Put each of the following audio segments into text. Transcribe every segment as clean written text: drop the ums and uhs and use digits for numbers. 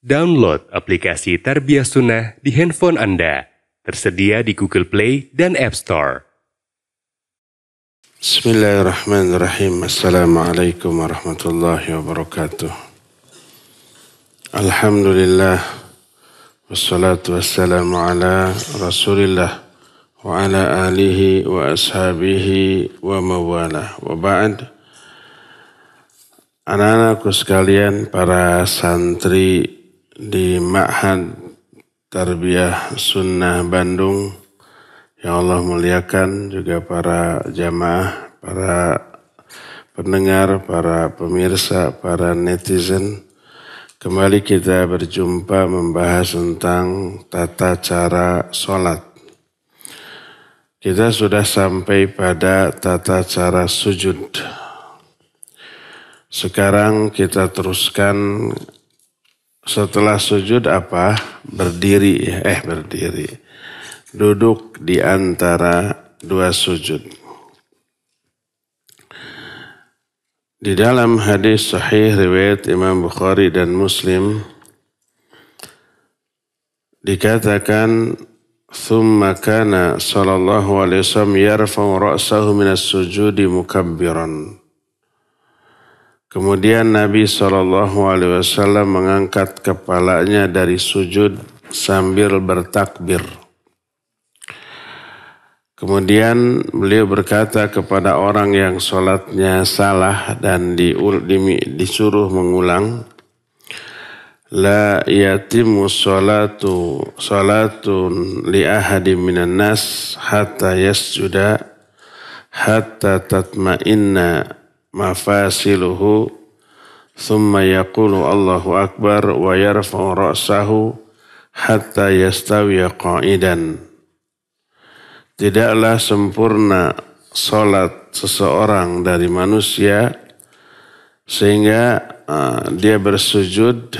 Download aplikasi Tarbiyah Sunnah di handphone Anda. Tersedia di Google Play dan App Store. Bismillahirrahmanirrahim. Assalamualaikum warahmatullahi wabarakatuh. Alhamdulillah. Wassalatu wassalamu ala Rasulillah wa ala alihi wa ashabihi wa mawalah. Wa ba'd. Anak-anakku sekalian, para santri di Ma'had Tarbiyah Sunnah Bandung yang Allah muliakan, juga para jamaah, para pendengar, para pemirsa, para netizen. Kembali kita berjumpa membahas tentang tata cara sholat. Kita sudah sampai pada tata cara sujud. Sekarang kita teruskan. Setelah sujud apa? Berdiri. Duduk di antara dua sujud. Di dalam hadis sahih riwayat Imam Bukhari dan Muslim dikatakan, "Tsumma kana sallallahu alaihi wasallam yarfa'u ra'sahu minas sujudi mukabbiran." Kemudian Nabi SAW mengangkat kepalanya dari sujud sambil bertakbir. Kemudian beliau berkata kepada orang yang sholatnya salah dan disuruh mengulang, "La yatimu sholatun li ahadin minan nas hatta yasjuda hatta tatma'inna mafasiluhu thumma yaqulu Allahu Akbar wa yarfa'u ra'sahu hatta yastawiya qa'idan." Tidaklah sempurna salat seseorang dari manusia sehingga dia bersujud,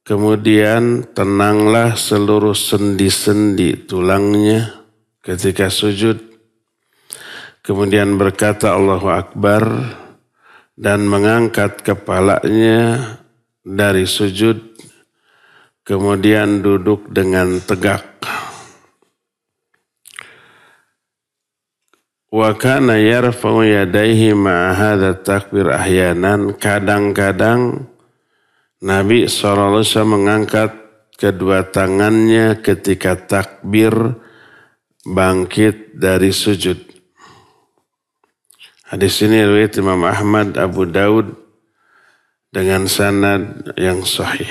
kemudian tenanglah seluruh sendi-sendi tulangnya ketika sujud. Kemudian berkata Allahu Akbar dan mengangkat kepalanya dari sujud. Kemudian duduk dengan tegak. Wa kana yarfa'u yadayhi ma'a hadha takbir ahyanan. Kadang-kadang Nabi SAW mengangkat kedua tangannya ketika takbir bangkit dari sujud. Hadis ini riwayat Imam Ahmad, Abu Daud dengan sanad yang sahih.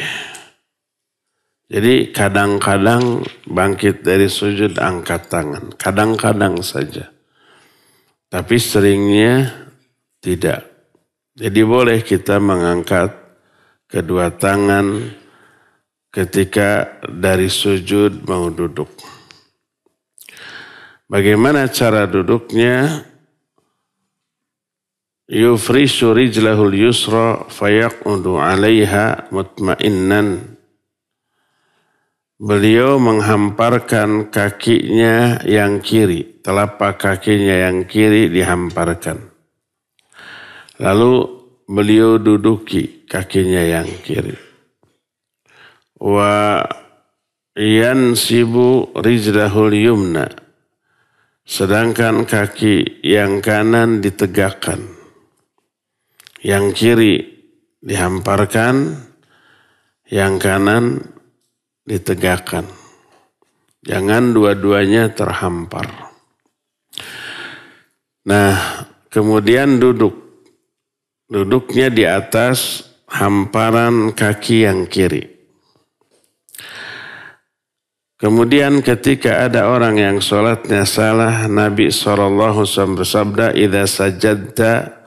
Jadi kadang-kadang bangkit dari sujud angkat tangan. Kadang-kadang saja. Tapi seringnya tidak. Jadi boleh kita mengangkat kedua tangan ketika dari sujud mau duduk. Bagaimana cara duduknya? Yufrishu rijlahul yusra fayaqudu 'alaiha mutma'innan. Beliau menghamparkan kakinya yang kiri, telapak kakinya yang kiri dihamparkan. Lalu beliau duduki kakinya yang kiri. Wa yansibu rijlahul yumna. Sedangkan kaki yang kanan ditegakkan. Yang kiri dihamparkan, yang kanan ditegakkan. Jangan dua-duanya terhampar. Nah, kemudian duduk. Duduknya di atas hamparan kaki yang kiri. Kemudian ketika ada orang yang sholatnya salah, Nabi SAW bersabda, "Idza sajadta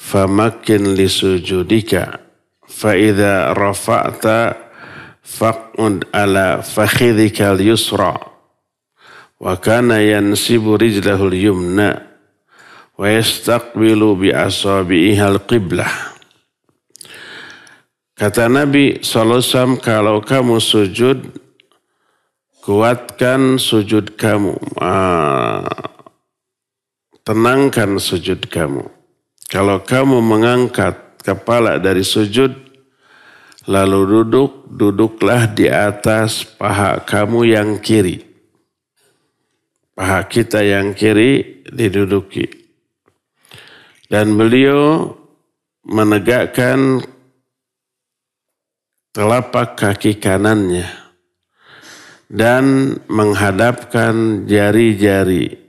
famakin li sujudika fa idza rafa'ta faq'ud ala fakhidhika al-yusra wa kana yansibu rijlahu al-yumna wa yastaqbilu bi asabihi al-qiblah." Kata Nabi SAW, kalau kamu sujud, kuatkan sujud kamu, tenangkan sujud kamu. Kalau kamu mengangkat kepala dari sujud, Lalu duduklah di atas paha kamu yang kiri. Paha kita yang kiri diduduki. Dan beliau menegakkan telapak kaki kanannya dan menghadapkan jari-jari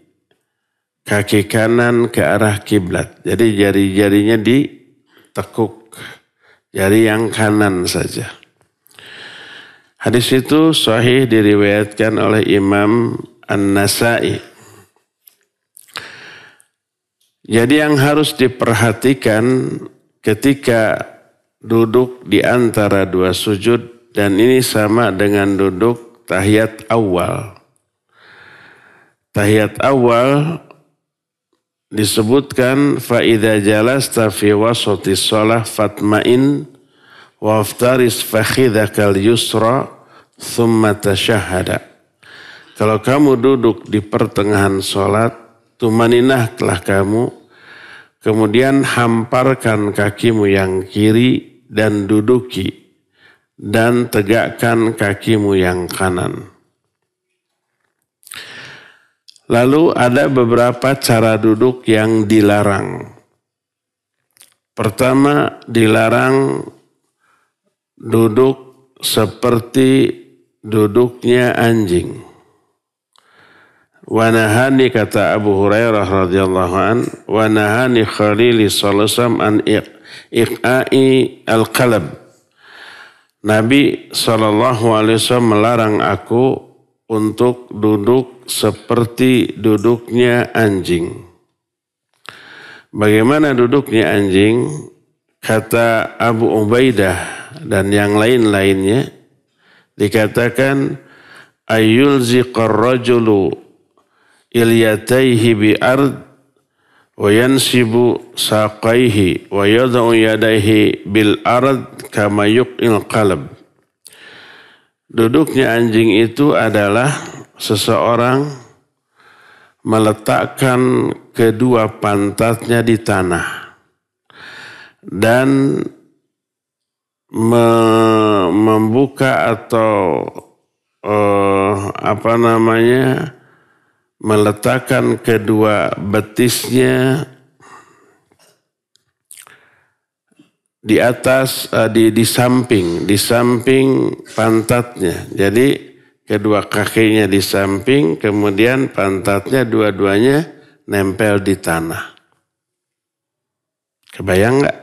kaki kanan ke arah kiblat. Jadi jari-jarinya ditekuk, jari yang kanan saja. Hadis itu sahih diriwayatkan oleh Imam An-Nasai. Jadi yang harus diperhatikan ketika duduk di antara dua sujud, dan ini sama dengan duduk tahiyat awal. Tahiyat awal disebutkan fa-idza jalasta fi wasati shalah fatma'in waftaris fakhidhakal yusra thumma tashahhada. Kalau kamu duduk di pertengahan salat, tumaninahlah kamu, kemudian hamparkan kakimu yang kiri dan duduki, dan tegakkan kakimu yang kanan. Lalu ada beberapa cara duduk yang dilarang. Pertama, dilarang duduk seperti duduknya anjing. Wanahani, kata Abu Hurairah radhiyallahu an, wanahani Khalili sallallahu alaihi wasallam an iqa'i al-qalb. Nabi sallallahu alaihi wasallam melarang aku untuk duduk seperti duduknya anjing. Bagaimana duduknya anjing? Kata Abu Ubaidah dan yang lain-lainnya, dikatakan ayyulziqar rajulu ilyataihi bi ard wa yansibu saqaihi wa yad'u yadaihi bil ard kama yuqil qalb. Duduknya anjing itu adalah seseorang meletakkan kedua pantatnya di tanah dan membuka atau meletakkan kedua betisnya di atas, di samping pantatnya. Jadi kedua kakinya di samping, kemudian pantatnya dua-duanya nempel di tanah. Kebayang nggak?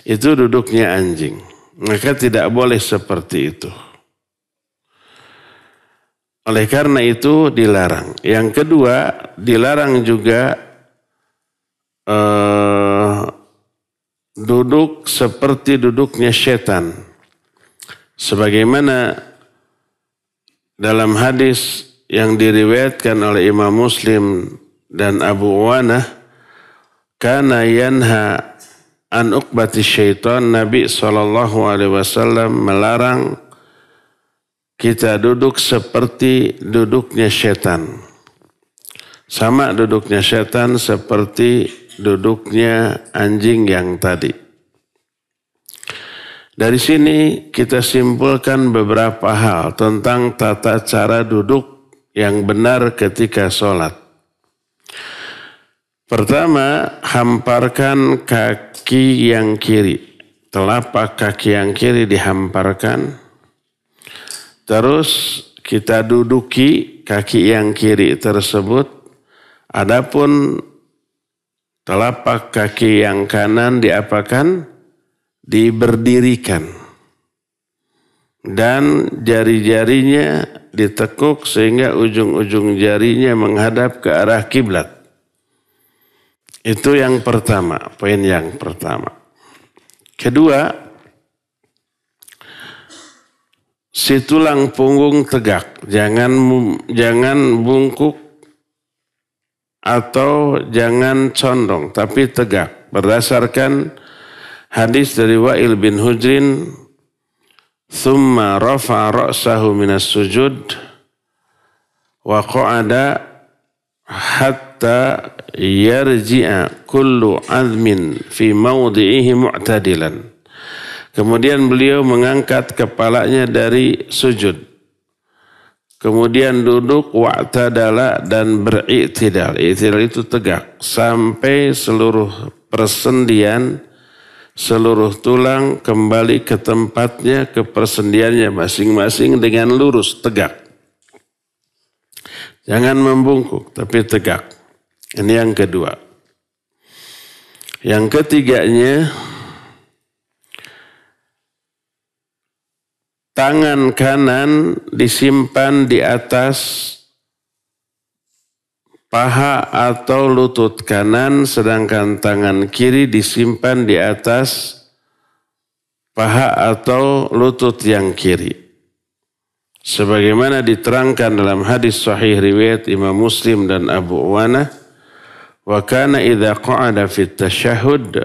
Itu duduknya anjing. Maka tidak boleh seperti itu. Oleh karena itu dilarang. Yang kedua, dilarang juga duduk seperti duduknya setan. Sebagaimana dalam hadis yang diriwayatkan oleh Imam Muslim dan Abu Uwanah, kana yanha an uqbati syaitan, Nabi SAW melarang kita duduk seperti duduknya setan. Sama duduknya setan seperti duduknya anjing yang tadi. Dari sini kita simpulkan beberapa hal tentang tata cara duduk yang benar ketika sholat. Pertama, hamparkan kaki yang kiri. Telapak kaki yang kiri dihamparkan. Terus kita duduki kaki yang kiri tersebut. Adapun telapak kaki yang kanan diapakan? Diberdirikan. Dan jari-jarinya ditekuk sehingga ujung-ujung jarinya menghadap ke arah kiblat. Itu yang pertama, poin yang pertama. Kedua, si tulang punggung tegak, jangan bungkuk atau jangan condong, tapi tegak. Berdasarkan hadis dari Wa'il bin Hujrin, thumma rafa'a ra'sahu minas sujud wa qa'ada hatta yarji'a kullu azmin fi mawdi'ihi mu'tadilan. Kemudian beliau mengangkat kepalanya dari sujud. Kemudian duduk wa'tadala dan beri'tidal. I'tidal itu tegak sampai seluruh persendian, seluruh tulang kembali ke tempatnya, ke persendiannya masing-masing dengan lurus, tegak. Jangan membungkuk, tapi tegak. Ini yang kedua. Yang ketiganya, tangan kanan disimpan di atas paha atau lutut kanan, sedangkan tangan kiri disimpan di atas paha atau lutut yang kiri. Sebagaimana diterangkan dalam hadis sahih riwayat Imam Muslim dan Abu Uwanah, wa kana idza qa'ada fit tasyahhud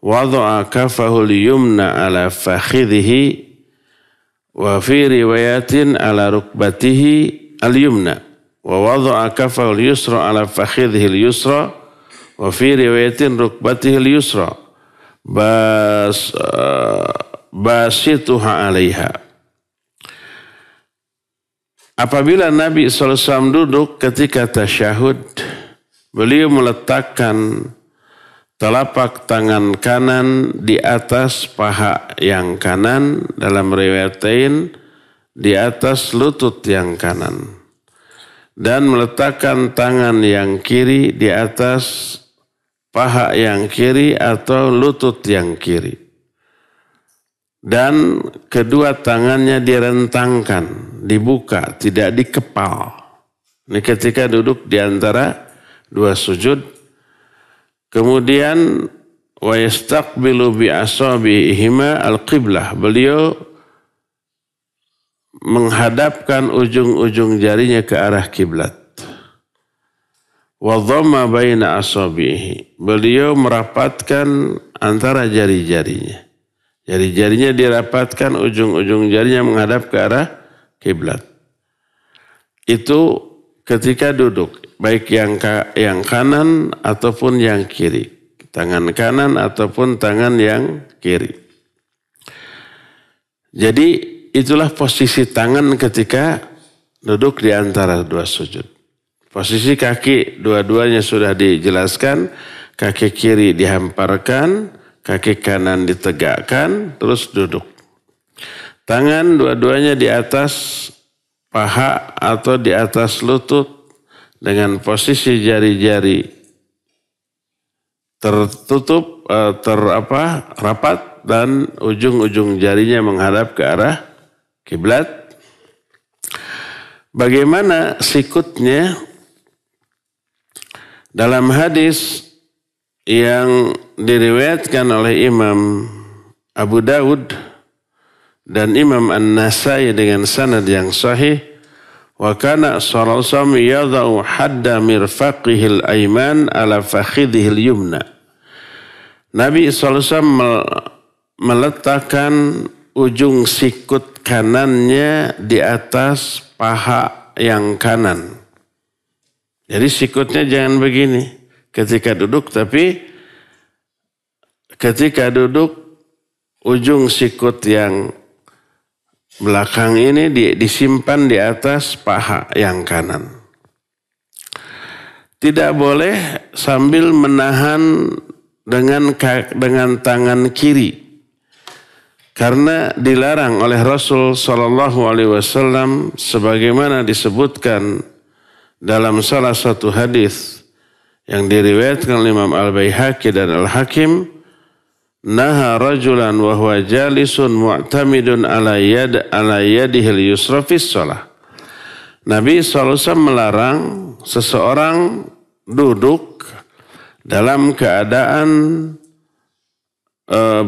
wada'a kafahu al-yumna ala fakhidhihi wa fi riwayatin ala rukbatihi al-yumna wa wada'a kafahu al-yusra ala fakhidhihi al-yusra wa fi riwayatin rukbatihi al-yusra basituha 'alaiha. Apabila Nabi SAW duduk ketika tasyahud, beliau meletakkan telapak tangan kanan di atas paha yang kanan, dalam riwayat lain di atas lutut yang kanan. Dan meletakkan tangan yang kiri di atas paha yang kiri atau lutut yang kiri. Dan kedua tangannya direntangkan, dibuka, tidak dikepal. Ini ketika duduk di antara dua sujud. Kemudian wa yastaqbilu bi asabihima al-qiblah. Beliau menghadapkan ujung-ujung jarinya ke arah kiblat. Wa dhamma baina asabihi. Beliau merapatkan antara jari-jarinya. Jari-jarinya dirapatkan, ujung-ujung jarinya menghadap ke arah kiblat. Itu ketika duduk, baik yang kanan ataupun yang kiri. Tangan kanan ataupun tangan yang kiri. Jadi itulah posisi tangan ketika duduk di antara dua sujud. Posisi kaki dua-duanya sudah dijelaskan. Kaki kiri dihamparkan, kaki kanan ditegakkan, terus duduk. Tangan dua-duanya di atas paha atau di atas lutut dengan posisi jari-jari tertutup, rapat dan ujung-ujung jarinya menghadap ke arah kiblat. Bagaimana sikutnya? Dalam hadis yang diriwayatkan oleh Imam Abu Dawud dan Imam An-Nasai dengan sanad yang sahih, wa kana sallallahu alaihi wasallam yadau hadda mirfaqihil ayman ala fakhidhil yumna. Nabi SAW meletakkan ujung sikut kanannya di atas paha yang kanan. Jadi sikutnya jangan begini ketika duduk, tapi ketika duduk ujung sikut yang belakang ini disimpan di atas paha yang kanan. Tidak boleh sambil menahan dengan tangan kiri, karena dilarang oleh Rasul SAW sebagaimana disebutkan dalam salah satu hadis yang diriwayatkan oleh Imam Al-Baihaqi dan Al-Hakim, naha rajulan wa huwa jalisun mu'tamidun ala yadihil yusra fis shalah. Nabi SAW melarang seseorang duduk dalam keadaan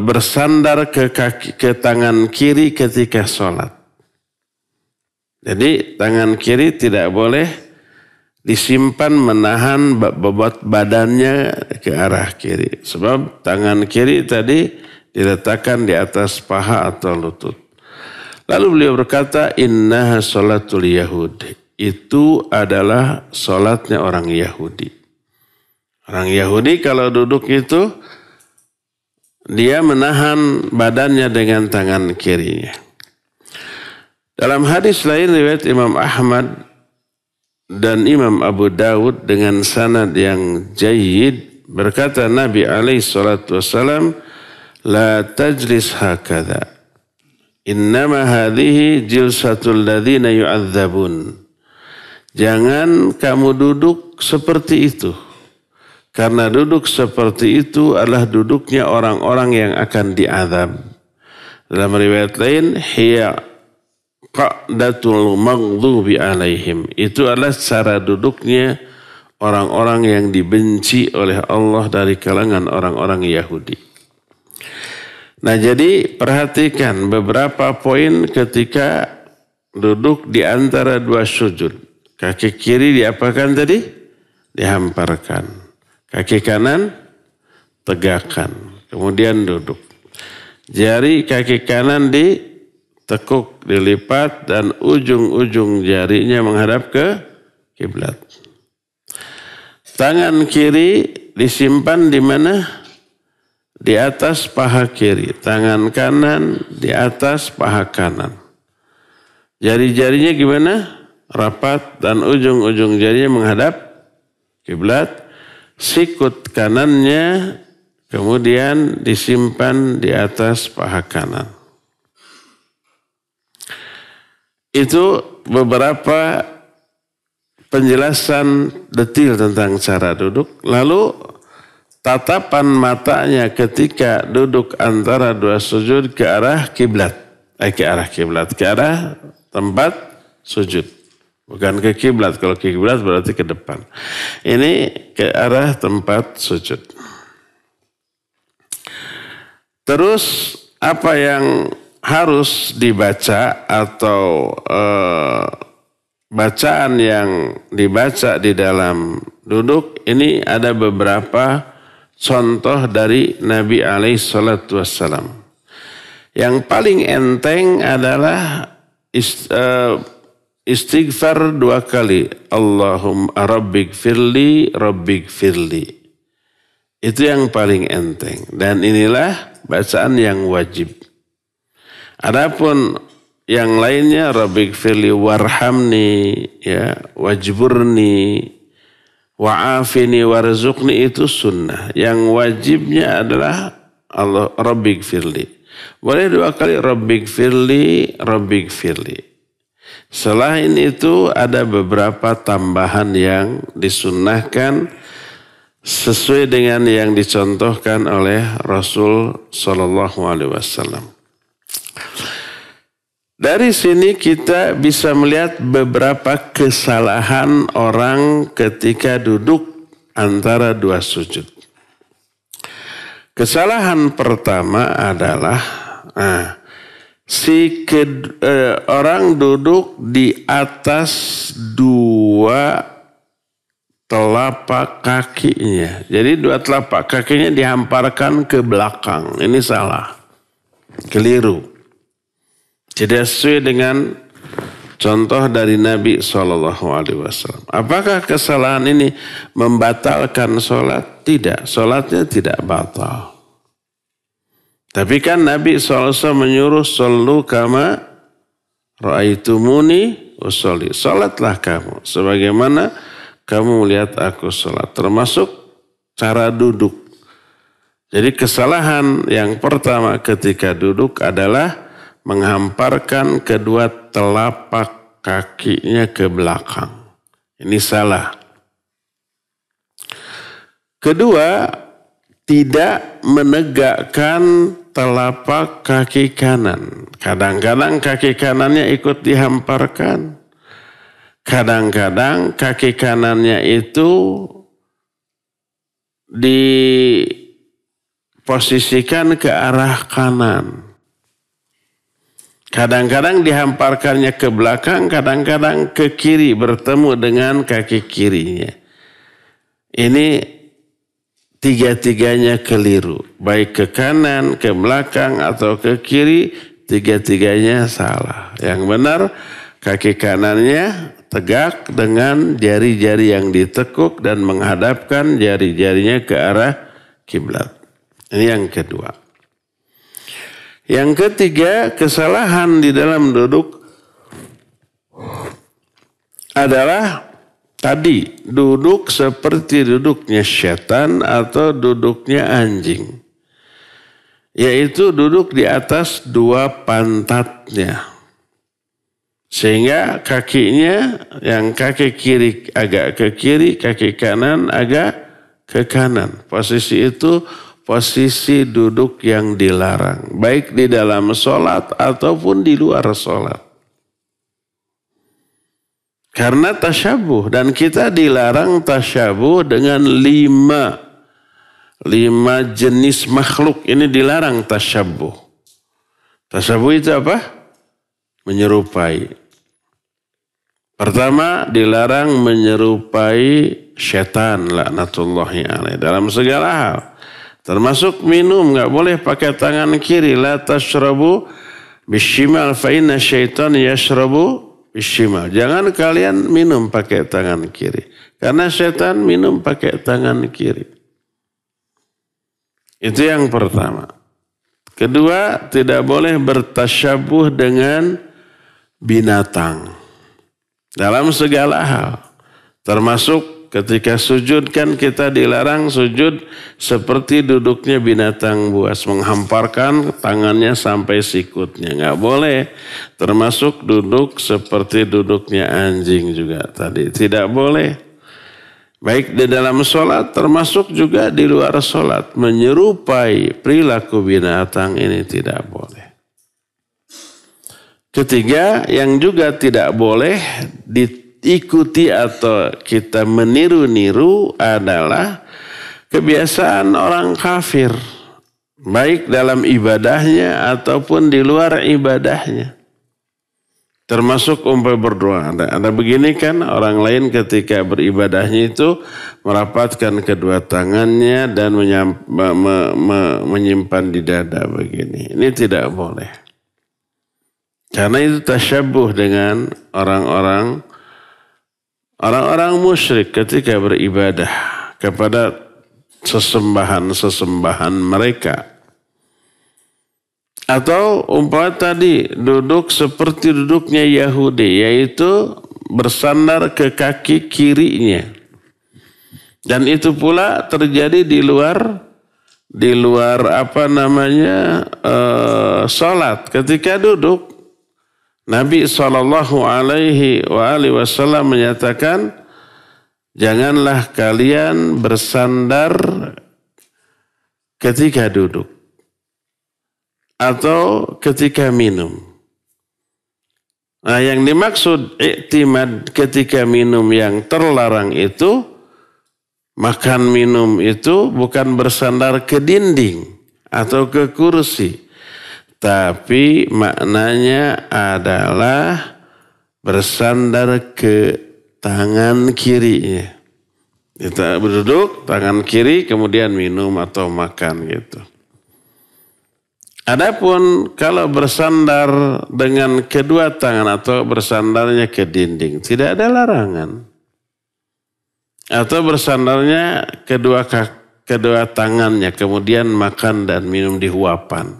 bersandar ke tangan kiri ketika sholat. Jadi tangan kiri tidak boleh disimpan menahan bobot badannya ke arah kiri. Sebab tangan kiri tadi diletakkan di atas paha atau lutut. Lalu beliau berkata, innaha sholatul Yahud. Itu adalah sholatnya orang Yahudi. Orang Yahudi kalau duduk itu dia menahan badannya dengan tangan kirinya. Dalam hadis lain riwayat Imam Ahmad dan Imam Abu Dawud dengan sanad yang jayyid, berkata Nabi alaihi salatu wassalam, la tajlis hakadha, innama hadhihi jilsatul ladzina yu'adzabun. Jangan kamu duduk seperti itu, karena duduk seperti itu adalah duduknya orang-orang yang akan diazab. Dalam riwayat lain, hiya qa'datul maghdubi alaihim. Itu adalah cara duduknya orang-orang yang dibenci oleh Allah dari kalangan orang-orang Yahudi. Nah, jadi perhatikan beberapa poin ketika duduk di antara dua sujud. Kaki kiri diapakan tadi? Dihamparkan. Kaki kanan tegakkan. Kemudian duduk. Jari kaki kanan ditekuk, dilipat, dan ujung-ujung jarinya menghadap ke kiblat. Tangan kiri disimpan di mana? Di atas paha kiri. Tangan kanan di atas paha kanan. Jari-jarinya gimana? Rapat dan ujung-ujung jarinya menghadap kiblat. Sikut kanannya kemudian disimpan di atas paha kanan. Itu beberapa penjelasan detil tentang cara duduk. Lalu tatapan matanya ketika duduk antara dua sujud ke arah kiblat. Ke arah tempat sujud. Bukan ke kiblat. Kalau ke kiblat berarti ke depan. Ini ke arah tempat sujud. Terus apa yang harus dibaca atau bacaan yang dibaca di dalam duduk ini ada beberapa contoh dari Nabi alaihi salatu wassalam. Yang paling enteng adalah istighfar 2 kali. Allahumma rabbighfirli, rabbighfirli. Itu yang paling enteng. Dan inilah bacaan yang wajib. Adapun yang lainnya rabbighfirli warhamni, ya, wajburni, wa'afini warzuqni, itu sunnah. Yang wajibnya adalah Allah rabbighfirli. Boleh 2 kali rabbighfirli, rabbighfirli. Selain itu ada beberapa tambahan yang disunnahkan sesuai dengan yang dicontohkan oleh Rasul Sallallahu Alaihi Wasallam. Dari sini kita bisa melihat beberapa kesalahan orang ketika duduk antara dua sujud. Kesalahan pertama adalah orang duduk di atas dua telapak kakinya. Jadi dua telapak kakinya dihamparkan ke belakang. Ini salah. Keliru. Tidak sesuai dengan contoh dari Nabi SAW. Apakah kesalahan ini membatalkan sholat? Tidak. Sholatnya tidak batal. Tapi kan Nabi SAW menyuruh sallu kama ra'aitumuni usolli. Sholatlah kamu sebagaimana kamu melihat aku sholat. Termasuk cara duduk. Jadi kesalahan yang pertama ketika duduk adalah menghamparkan kedua telapak kakinya ke belakang. Ini salah. Kedua, tidak menegakkan telapak kaki kanan. Kadang-kadang kaki kanannya ikut dihamparkan. Kadang-kadang kaki kanannya itu diposisikan ke arah kanan. Kadang-kadang dihamparkannya ke belakang, kadang-kadang ke kiri bertemu dengan kaki kirinya. Ini tiga-tiganya keliru. Baik ke kanan, ke belakang, atau ke kiri, tiga-tiganya salah. Yang benar, kaki kanannya tegak dengan jari-jari yang ditekuk dan menghadapkan jari-jarinya ke arah kiblat. Ini yang kedua. Yang ketiga, kesalahan di dalam duduk adalah tadi duduk seperti duduknya setan atau duduknya anjing. Yaitu duduk di atas dua pantatnya. Sehingga kakinya yang kaki kiri agak ke kiri, kaki kanan agak ke kanan. Posisi itu posisi duduk yang dilarang. Baik di dalam sholat ataupun di luar sholat. Karena tasyabuh. Dan kita dilarang tasyabuh dengan lima jenis makhluk. Ini dilarang tasyabuh. Tasyabuh itu apa? Menyerupai. Pertama, dilarang menyerupai syaitan laknatullahi alaih dalam segala hal. Termasuk minum, nggak boleh pakai tangan kiri. La tashrabu bishimal fa inna syaitan yashrabu bishimal. Jangan kalian minum pakai tangan kiri. Karena syaitan minum pakai tangan kiri. Itu yang pertama. Kedua, tidak boleh bertasyabuh dengan binatang. Dalam segala hal. Termasuk ketika sujud kan kita dilarang sujud seperti duduknya binatang buas. Menghamparkan tangannya sampai sikutnya. Nggak boleh. Termasuk duduk seperti duduknya anjing juga tadi. Tidak boleh. Baik di dalam sholat termasuk juga di luar sholat. Menyerupai perilaku binatang ini tidak boleh. Ketiga, yang juga tidak boleh diikuti atau kita meniru-niru adalah kebiasaan orang kafir. Baik dalam ibadahnya ataupun di luar ibadahnya. Termasuk umpamanya berdoa. Ada begini kan orang lain ketika beribadahnya itu merapatkan kedua tangannya dan menyimpan di dada begini. Ini tidak boleh. Karena itu tasyabuh dengan orang-orang musyrik ketika beribadah kepada sesembahan mereka. Atau umpama tadi duduk seperti duduknya Yahudi, yaitu bersandar ke kaki kirinya. Dan itu pula terjadi di luar salat. Ketika duduk, Nabi SAW menyatakan, janganlah kalian bersandar ketika duduk. Atau ketika minum. Nah, yang dimaksud iktimad ketika minum yang terlarang itu, makan minum itu bukan bersandar ke dinding atau ke kursi. Tapi maknanya adalah bersandar ke tangan kirinya. Kita berduduk, tangan kiri kemudian minum atau makan gitu. Adapun kalau bersandar dengan kedua tangan atau bersandarnya ke dinding, tidak ada larangan. Atau bersandarnya kedua tangannya, kemudian makan dan minum di huapan,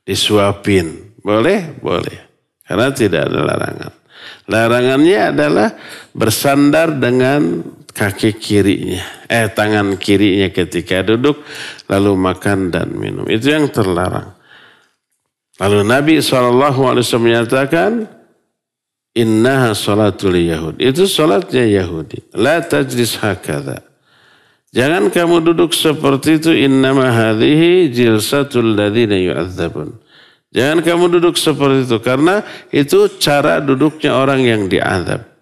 disuapin. Boleh? Boleh. Karena tidak ada larangan. Larangannya adalah bersandar dengan kaki kirinya, tangan kirinya ketika duduk, lalu makan dan minum. Itu yang terlarang. Lalu Nabi SAW menyatakan, innaha salatul Yahudi. Itu salatnya Yahudi. La tajlis hakadha. Jangan kamu duduk seperti itu. Innama hadhihi jilsatul ladzina yu'adzabun. Jangan kamu duduk seperti itu. Karena itu cara duduknya orang yang diazab.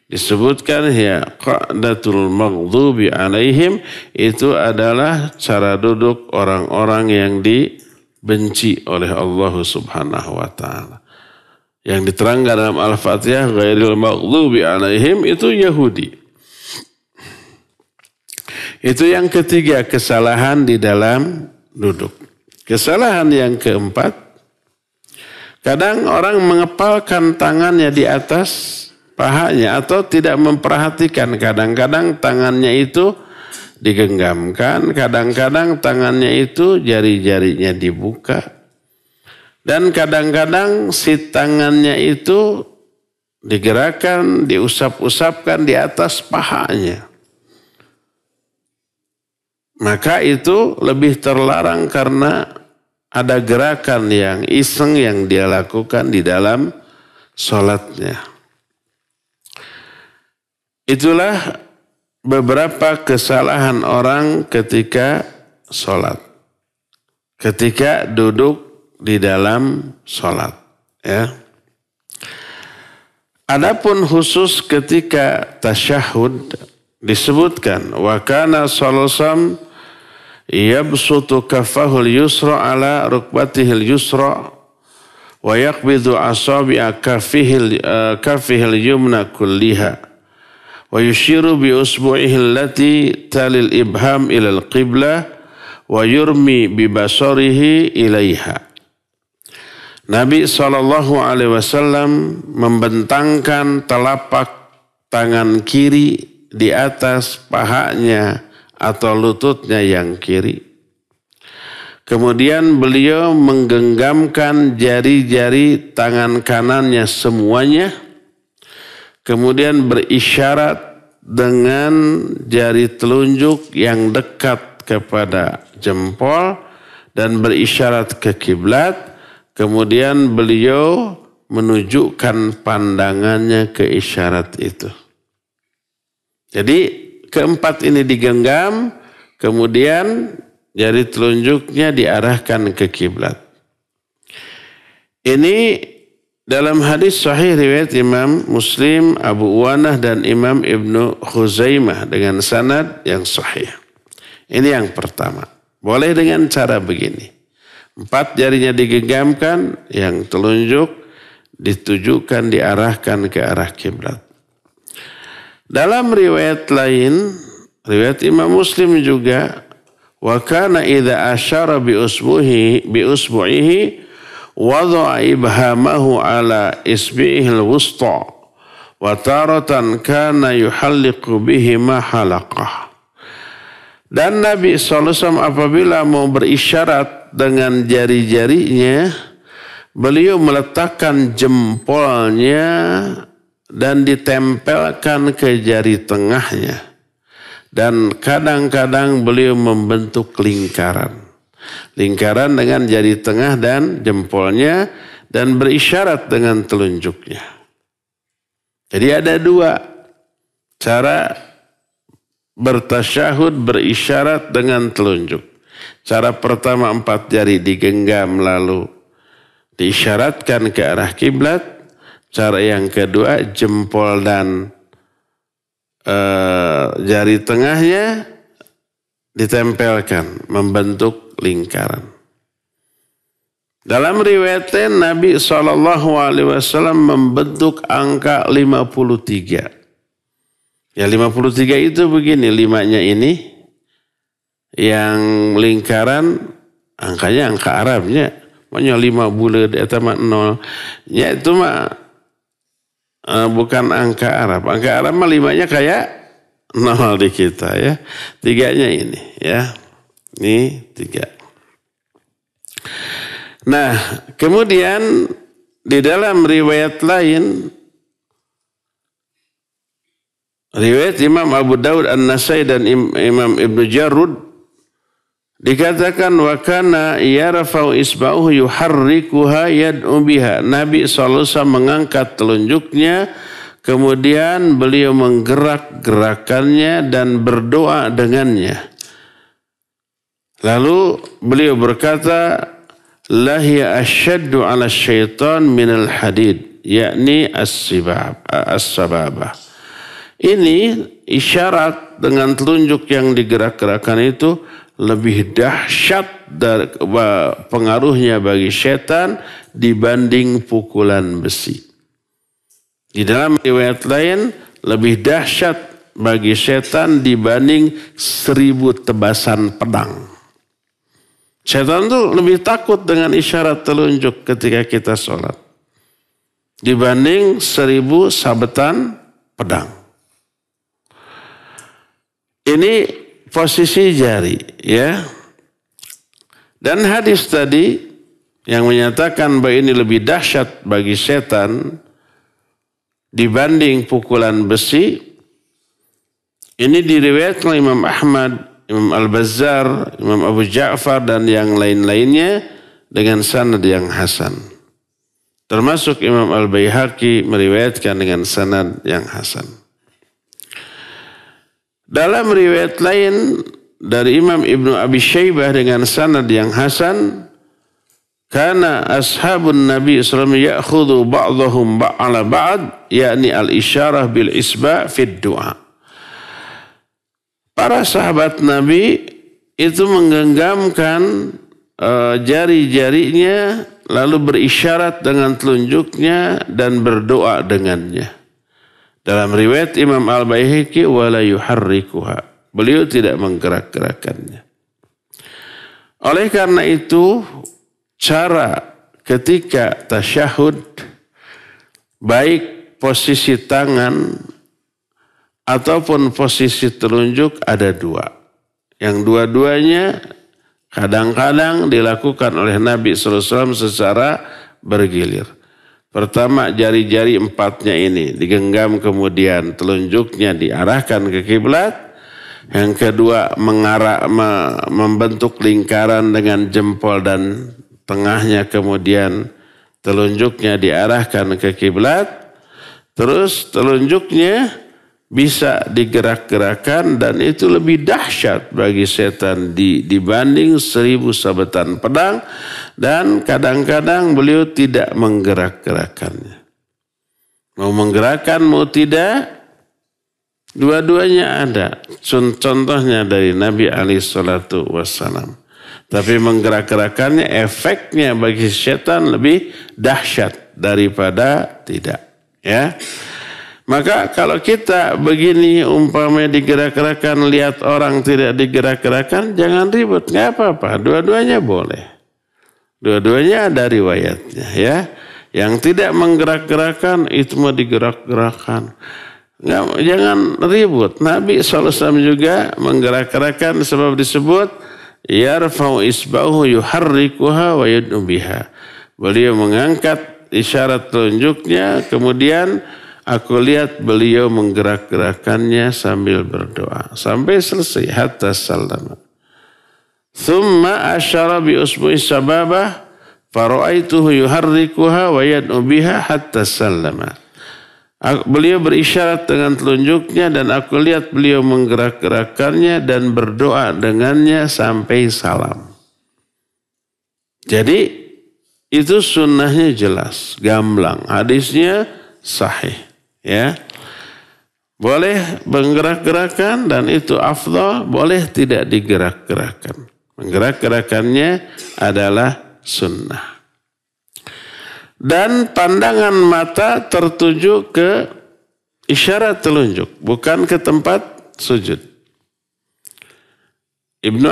Disebutkan ya qa'datul maghdubi alaihim, itu adalah cara duduk orang-orang yang dibenci oleh Allah Subhanahu wa taala. Yang diterangkan dalam Al-Fatihah ghairil maghdubi alaihim itu Yahudi. Itu yang ketiga, kesalahan di dalam duduk. Kesalahan yang keempat, kadang orang mengepalkan tangannya di atas pahanya atau tidak memperhatikan. Kadang-kadang tangannya itu digenggamkan, kadang-kadang tangannya itu jari-jarinya dibuka. Dan kadang-kadang si tangannya itu digerakkan, diusap-usapkan di atas pahanya. Maka itu lebih terlarang karena ada gerakan yang iseng yang dia lakukan di dalam sholatnya. Itulah beberapa kesalahan orang ketika sholat. Ketika duduk di dalam sholat. Ya. Adapun khusus ketika tasyahud disebutkan wa kana sallallahu yabsutu kaffahul yusra ala rukbatihil yusra wa yaqbidu asabi'a kaffihil yumna kulliha wa yushiru bi usbu'ihi allati talil ibham ilal qiblah wa yurmi bi basarihi ilaiha. Nabi SAW membentangkan telapak tangan kiri di atas pahanya atau lututnya yang kiri. Kemudian beliau menggenggamkan jari-jari tangan kanannya semuanya. Kemudian berisyarat dengan jari telunjuk yang dekat kepada jempol dan berisyarat ke kiblat. Kemudian beliau menunjukkan pandangannya ke isyarat itu. Jadi keempat ini digenggam, kemudian jari telunjuknya diarahkan ke kiblat. Ini dalam hadis sahih riwayat Imam Muslim, Abu Uwanah dan Imam Ibnu Khuzaimah dengan sanad yang sahih. Ini yang pertama. Boleh dengan cara begini. 4 jarinya digenggamkan, yang telunjuk ditujukan, diarahkan ke arah kiblat. Dalam riwayat lain, riwayat Imam Muslim juga, wa kana idza asyara bi usbu'ihi wada'a ibhamahu ala isbi'ihil wusta wa taratan kana yuhalliqu bihi ma halaqah. Dan Nabi SAW apabila mau berisyarat dengan jari-jarinya, beliau meletakkan jempolnya dan ditempelkan ke jari tengahnya. Dan kadang-kadang beliau membentuk lingkaran. Lingkaran dengan jari tengah dan jempolnya dan berisyarat dengan telunjuknya. Jadi ada 2 cara bertasyahud berisyarat dengan telunjuk. Cara pertama 4 jari digenggam lalu diisyaratkan ke arah kiblat. Cara yang kedua jempol dan jari tengahnya ditempelkan membentuk lingkaran. Dalam riwayat lain Nabi SAW membentuk angka 53. Ya 53 itu begini, 5-nya ini yang lingkaran angkanya angka Arabnya. Makanya 5 bulat atau 0. Ya itu mah bukan angka Arab. Angka Arab mah 5-nya kayak 0 di kita ya. 3-nya ini ya. Ini 3. Nah kemudian di dalam riwayat lain, riwayat Imam Abu Daud An-Nasai dan Imam Ibnu Jarud, dikatakan wa kana yarfa'u isba'uhu yuharrikuha yad'u biha. Nabi SAW mengangkat telunjuknya, kemudian beliau menggerak-gerakannya dan berdoa dengannya. Lalu beliau berkata, lahiya asyaddu ala syaitan minal hadid, yakni as-sababah. Ini isyarat dengan telunjuk yang digerak-gerakan itu lebih dahsyat dari pengaruhnya bagi setan dibanding pukulan besi. Di dalam riwayat lain lebih dahsyat bagi setan dibanding 1000 tebasan pedang. Setan itu lebih takut dengan isyarat telunjuk ketika kita sholat dibanding 1000 sabetan pedang. Ini posisi jari ya. Dan hadis tadi yang menyatakan bahwa ini lebih dahsyat bagi setan dibanding pukulan besi. Ini diriwayatkan oleh Imam Ahmad, Imam Al-Bazzar, Imam Abu Ja'far dan yang lain-lainnya dengan sanad yang hasan. Termasuk Imam Al-Baihaqi meriwayatkan dengan sanad yang hasan. Dalam riwayat lain dari Imam Ibnu Abi Syaibah dengan sanad yang hasan, karena ashabun Nabi SAW ya'khudhu ba'dahum ba'ala ba'd, yakni al-isyarah bil isba' fid du'a. Para sahabat Nabi itu menggenggamkan jari-jarinya lalu berisyarat dengan telunjuknya dan berdoa dengannya. Dalam riwayat Imam Al-Baihaqi wala yuharrikuha. Beliau tidak menggerak-gerakannya. Oleh karena itu, cara ketika tasyahud, baik posisi tangan ataupun posisi telunjuk ada dua. Yang dua-duanya kadang-kadang dilakukan oleh Nabi SAW secara bergilir. Pertama, jari-jari empatnya ini digenggam, kemudian telunjuknya diarahkan ke kiblat. Yang kedua, membentuk lingkaran dengan jempol dan tengahnya, kemudian telunjuknya diarahkan ke kiblat. Terus telunjuknya bisa digerak-gerakan dan itu lebih dahsyat bagi setan dibanding 1000 sabetan pedang, dan kadang-kadang beliau tidak menggerak-gerakannya. Mau menggerakkan mau tidak, dua-duanya ada. Contohnya dari Nabi SAW. Tapi menggerak-gerakannya efeknya bagi setan lebih dahsyat daripada tidak. Ya. Maka kalau kita begini umpamanya digerak-gerakan, lihat orang tidak digerak-gerakan, jangan ribut, nggak apa-apa. Dua-duanya boleh. Dua-duanya ada riwayatnya, ya. Yang tidak menggerak-gerakan itu mau digerak-gerakan. Jangan ribut. Nabi SAW juga menggerak-gerakan, sebab disebut yarfa'u isba'uhu yuharrikuha wa yad'u biha. Beliau mengangkat isyarat telunjuknya, kemudian aku lihat beliau menggerak-gerakannya sambil berdoa. Sampai selesai. Hatta sallama. Thumma asyara bi usbu'i sababah. Faru'aituhu yuharrikuha wa yad'u biha hatta sallama. Beliau berisyarat dengan telunjuknya dan aku lihat beliau menggerak-gerakannya dan berdoa dengannya sampai salam. Jadi itu sunnahnya jelas. Gamblang. Hadisnya sahih. Ya, boleh menggerak-gerakan dan itu afdal, boleh tidak digerak-gerakan. Menggerak-gerakannya adalah sunnah. Dan pandangan mata tertuju ke isyarat telunjuk, bukan ke tempat sujud. Ibnu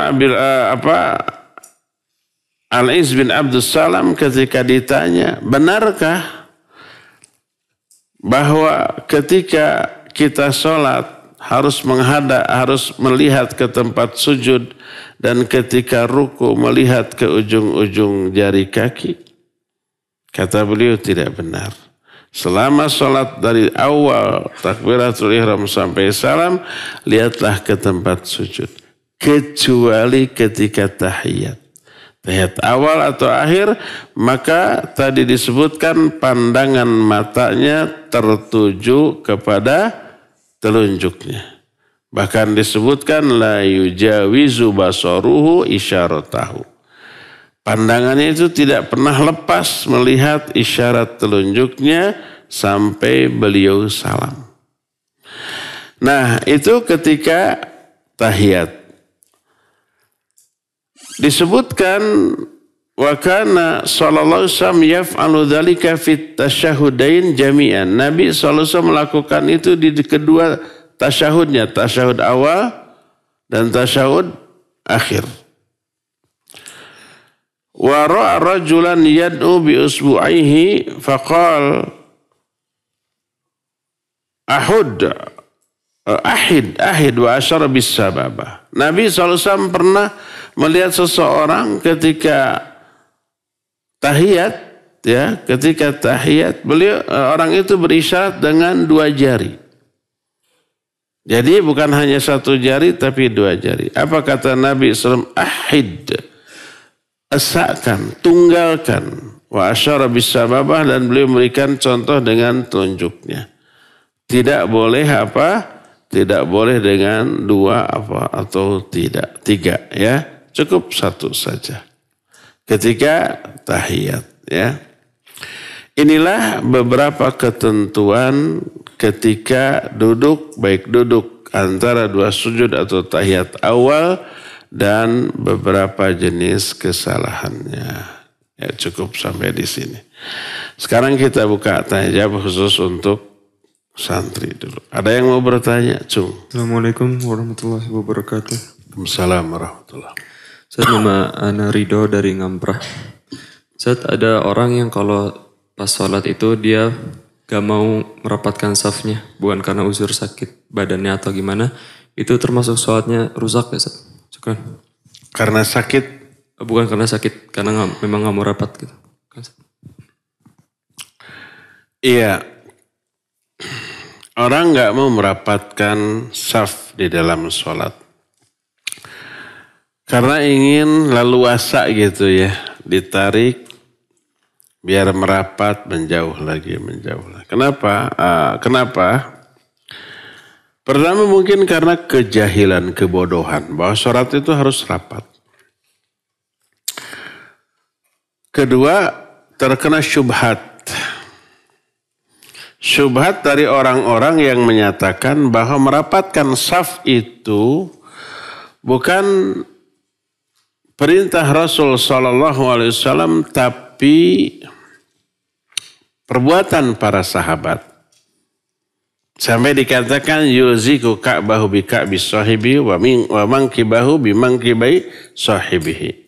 Al-Iz bin Abdus Salam ketika ditanya, benarkah bahwa ketika kita sholat harus melihat ke tempat sujud dan ketika ruku melihat ke ujung-ujung jari kaki? Kata beliau tidak benar. Selama sholat dari awal takbiratul ihram sampai salam, lihatlah ke tempat sujud. Kecuali ketika tahiyat. Tahiyat awal atau akhir, maka tadi disebutkan pandangan matanya tertuju kepada telunjuknya. Bahkan disebutkan la yujawizu basaruhu isyaratahu. Pandangannya itu tidak pernah lepas melihat isyarat telunjuknya sampai beliau salam. Nah, itu ketika tahiyat. Disebutkan wa kana sallallahu alaihi wasallam yaf'alu dzalika fit tasyahudain jami'an. Nabi sallallahu alaihi wasallam melakukan itu di kedua tasyahudnya, tasyahud awal dan tasyahud akhir. Wa ra'a rajulan yad'u bi usbu'aihi faqala ahid wa asyara bis sababah. Nabi SAW pernah melihat seseorang ketika tahiyat, ya, ketika tahiyat beliau orang itu berisyarat dengan 2 jari. Jadi bukan hanya 1 jari tapi 2 jari. Apa kata Nabi SAW? Ahid, esakan, tunggalkan. Wa asyara bisababah, dan beliau memberikan contoh dengan telunjuknya. Tidak boleh apa? Tidak boleh dengan 2 apa atau tidak 3, ya. Cukup 1 saja. Ketika tahiyat, ya. Inilah beberapa ketentuan ketika duduk, baik duduk antara 2 sujud atau tahiyat awal, dan beberapa jenis kesalahannya. Ya, cukup sampai di sini. Sekarang kita buka tanya jawab khusus untuk santri dulu. Ada yang mau bertanya, Cung? Assalamualaikum warahmatullahi wabarakatuh. Waalaikumsalam warahmatullahi wabarakatuh. Ustaz, nama Ana Ridho dari Ngamprah. Ustaz, ada orang yang kalau pas sholat itu dia gak mau merapatkan safnya, bukan karena uzur sakit badannya atau gimana, itu termasuk sholatnya rusak ya Ustaz? Syukran. Karena sakit? Bukan karena sakit, karena memang gak mau rapat gitu. Iya. Orang gak mau merapatkan saf di dalam sholat. Karena ingin leluasa gitu ya. Ditarik biar merapat, menjauh lagi. Kenapa? Pertama mungkin karena kejahilan, kebodohan. Bahwa sholat itu harus rapat. Kedua, terkena syubhat. Syubhat dari orang-orang yang menyatakan bahwa merapatkan saf itu bukan perintah Rasul SAW, tapi perbuatan para sahabat. Sampai dikatakan yuziku ka'bahu bi ka'bi sahibi wa mangkibahu bi mangkibai sahibihi.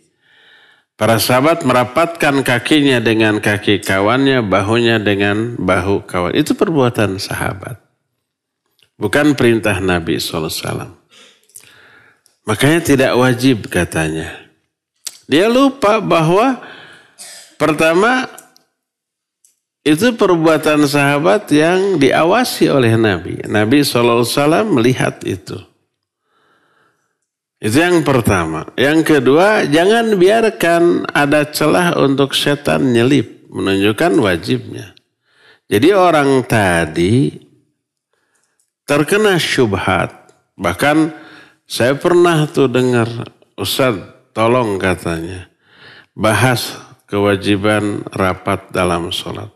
Para sahabat merapatkan kakinya dengan kaki kawannya, bahunya dengan bahu kawan. Itu perbuatan sahabat. Bukan perintah Nabi SAW. Makanya tidak wajib katanya. Dia lupa bahwa pertama itu perbuatan sahabat yang diawasi oleh Nabi. Nabi SAW melihat itu. Itu yang pertama. Yang kedua, jangan biarkan ada celah untuk setan nyelip. Menunjukkan wajibnya. Jadi orang tadi terkena syubhat. Bahkan saya pernah tuh dengar, Ustaz tolong katanya, bahas kewajiban rapat dalam sholat.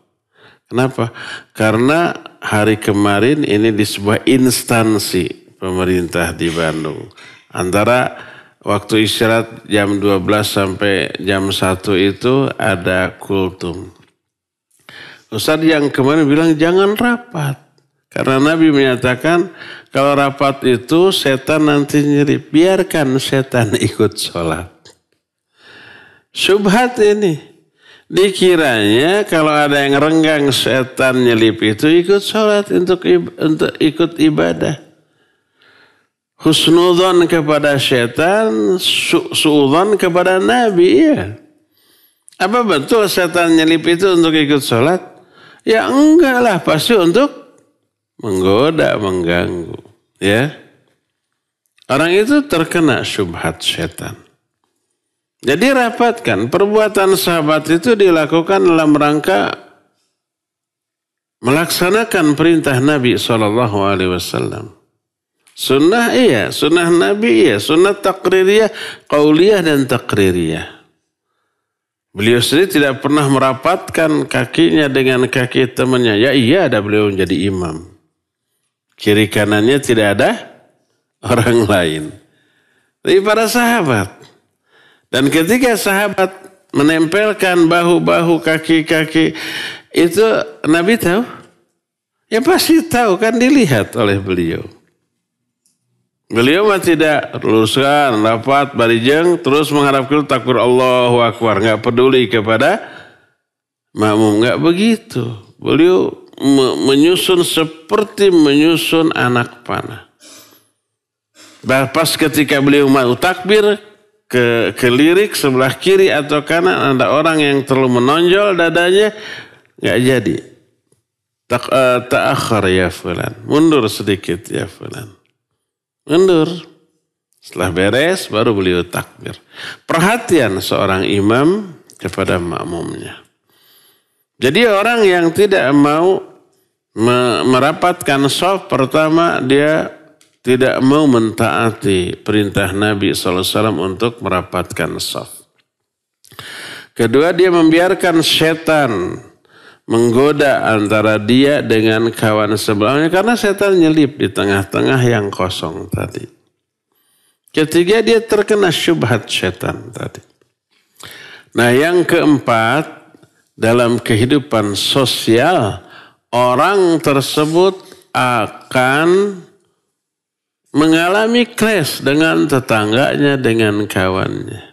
Kenapa? Karena hari kemarin ini di sebuah instansi pemerintah di Bandung. Antara waktu istirahat jam 12 sampai jam 1 itu ada kultum. Ustadz yang kemarin bilang jangan rapat. Karena Nabi menyatakan kalau rapat itu setan nanti nyerip. Biarkan setan ikut sholat. Syubhat ini. Dikiranya kalau ada yang renggang setan nyelip itu ikut sholat untuk ikut ibadah. Husnudzon kepada setan, suudzon kepada Nabi. Ya. Apa betul setan nyelip itu untuk ikut sholat? Ya enggak lah, pasti untuk menggoda, mengganggu. Ya. Orang itu terkena syubhat setan. Jadi rapatkan, perbuatan sahabat itu dilakukan dalam rangka melaksanakan perintah Nabi SAW. Sunnah iya, sunnah Nabi iya, sunnah takririyah, qauliyah dan takririyah. Beliau sendiri tidak pernah merapatkan kakinya dengan kaki temannya. Ya iya ada beliau menjadi imam. Kiri kanannya tidak ada orang lain. Tapi para sahabat. Dan ketika sahabat menempelkan bahu-bahu, kaki-kaki, itu Nabi tahu? Ya pasti tahu, kan dilihat oleh beliau. Beliau mah tidak luruskan, rapat, barijeng, terus menghadap kiblat takbir Allahu Akbar. Nggak peduli kepada makmum, nggak begitu. Beliau menyusun seperti menyusun anak panah. Pas ketika beliau mau takbir, kelirik sebelah kiri atau kanan, ada orang yang terlalu menonjol dadanya, nggak jadi. Ta'akhir ya fulan, mundur sedikit ya fulan, mundur. Setelah beres baru beliau takbir. Perhatian seorang imam kepada makmumnya. Jadi orang yang tidak mau merapatkan shaf, pertama dia tidak mau mentaati perintah Nabi SAW untuk merapatkan shaf. Kedua, dia membiarkan setan menggoda antara dia dengan kawan sebelahnya karena setan nyelip di tengah-tengah yang kosong tadi. Ketiga, dia terkena syubhat setan tadi. Nah, yang keempat, dalam kehidupan sosial, orang tersebut akan mengalami clash dengan tetangganya, dengan kawannya.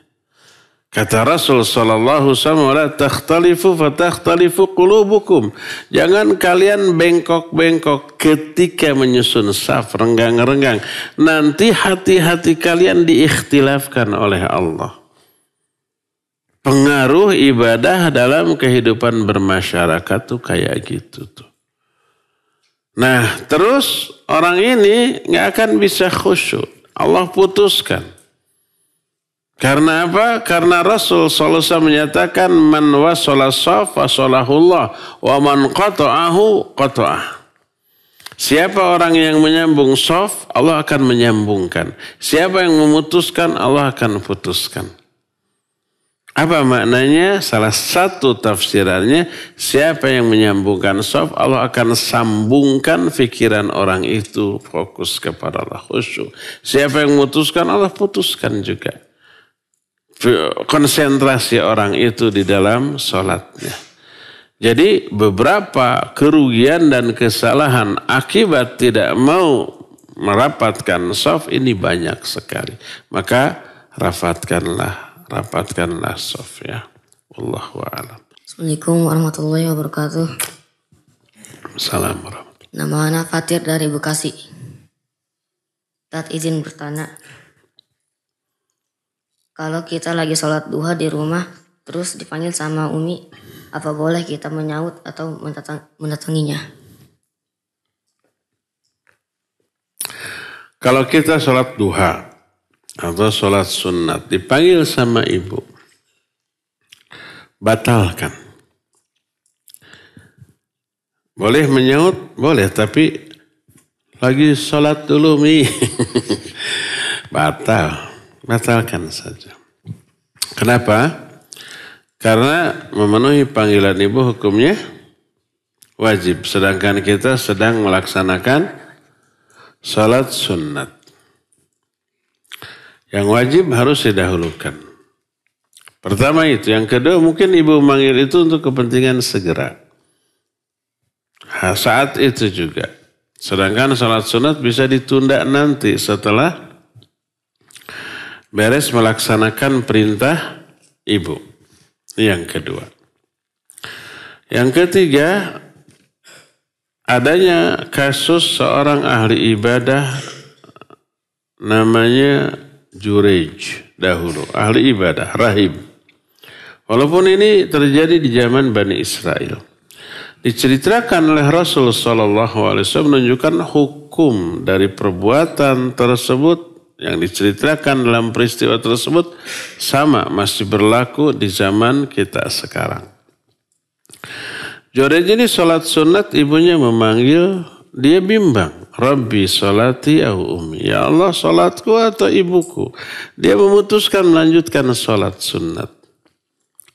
Kata Rasul sallallahu alaihi wasallam, "La takhtalifu fatakhtalifu qulubukum." Jangan kalian bengkok-bengkok ketika menyusun saf, renggang-renggang. Nanti hati-hati kalian diikhtilafkan oleh Allah. Pengaruh ibadah dalam kehidupan bermasyarakat tuh kayak gitu tuh. Nah, terus orang ini nggak akan bisa khusyuk. Allah putuskan. Karena apa? Karena Rasul SAW menyatakan man wasala shaf wasalahullah wa man qata'ahu qata'ah. Siapa orang yang menyambung shaf, Allah akan menyambungkan. Siapa yang memutuskan, Allah akan putuskan. Apa maknanya? Salah satu tafsirannya, siapa yang menyambungkan shaf, Allah akan sambungkan pikiran orang itu fokus kepada Allah, khusyuk. Siapa yang memutuskan, Allah putuskan juga konsentrasi orang itu di dalam sholatnya. Jadi beberapa kerugian dan kesalahan akibat tidak mau merapatkan shaf ini banyak sekali. Maka rapatkanlah shaf ya. Wallahu a'lam. Assalamualaikum warahmatullahi wabarakatuh. Assalamualaikum warahmatullahi wabarakatuh. Nama Ana Fatir dari Bekasi. Tat izin bertanya. Kalau kita lagi sholat duha di rumah, terus dipanggil sama Umi, apa boleh kita menyaut atau mendatanginya? Kalau kita sholat duha atau sholat sunat, dipanggil sama ibu, batalkan. Boleh menyaut? Boleh, tapi lagi sholat dulu Mi. Batalkan saja. Kenapa? Karena memenuhi panggilan ibu hukumnya wajib. Sedangkan kita sedang melaksanakan salat sunnat. Yang wajib harus didahulukan. Pertama itu. Yang kedua mungkin ibu memanggil itu untuk kepentingan segera. Saat itu juga. Sedangkan salat sunat bisa ditunda nanti setelah beres melaksanakan perintah ibu. Yang kedua. Yang ketiga, adanya kasus seorang ahli ibadah namanya Jurej dahulu. Ahli ibadah, rahib. Walaupun ini terjadi di zaman Bani Israel. Diceritakan oleh Rasul SAW menunjukkan hukum dari perbuatan tersebut yang diceritakan dalam peristiwa tersebut sama masih berlaku di zaman kita sekarang. Jurej ini sholat sunat, ibunya memanggil, dia bimbang. Rabbi sholati au ummi. Ya Allah, sholatku atau ibuku. Dia memutuskan melanjutkan sholat sunat.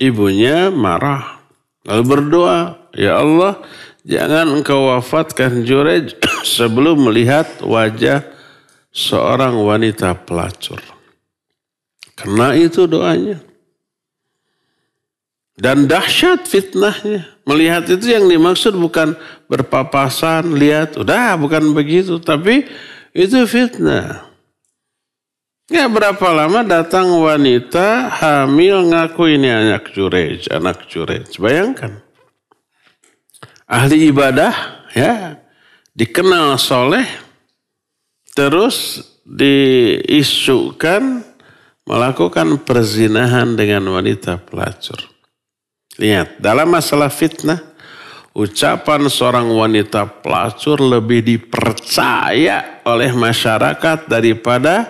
Ibunya marah. Lalu berdoa, ya Allah, jangan engkau wafatkan Jurej sebelum melihat wajah seorang wanita pelacur. Karena itu doanya. Dan dahsyat fitnahnya. Melihat itu yang dimaksud bukan berpapasan, lihat, udah bukan begitu. Tapi itu fitnah. Ya berapa lama datang wanita hamil ngaku ini anak Jurej. Bayangkan. Ahli ibadah, ya, dikenal soleh. Terus diisukan melakukan perzinahan dengan wanita pelacur. Lihat, dalam masalah fitnah, ucapan seorang wanita pelacur lebih dipercaya oleh masyarakat daripada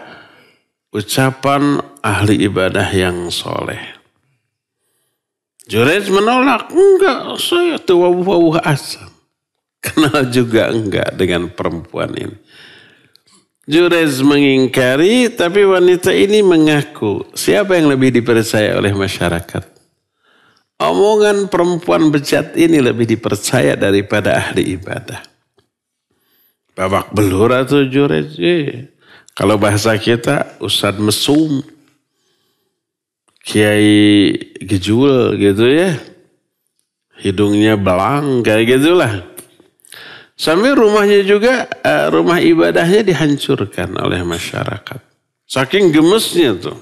ucapan ahli ibadah yang soleh. Jurayj menolak, enggak, saya tuh asam. Kenal juga enggak dengan perempuan ini. Jurayj mengingkari, tapi wanita ini mengaku. Siapa yang lebih dipercaya oleh masyarakat? Omongan perempuan bejat ini lebih dipercaya daripada ahli ibadah. Babak belur atau Jurayj? Kalau bahasa kita, Ustadz mesum. Kiai gejul gitu ya. Hidungnya belang, kayak gitulah. Sampai rumahnya juga, rumah ibadahnya dihancurkan oleh masyarakat. Saking gemesnya tuh.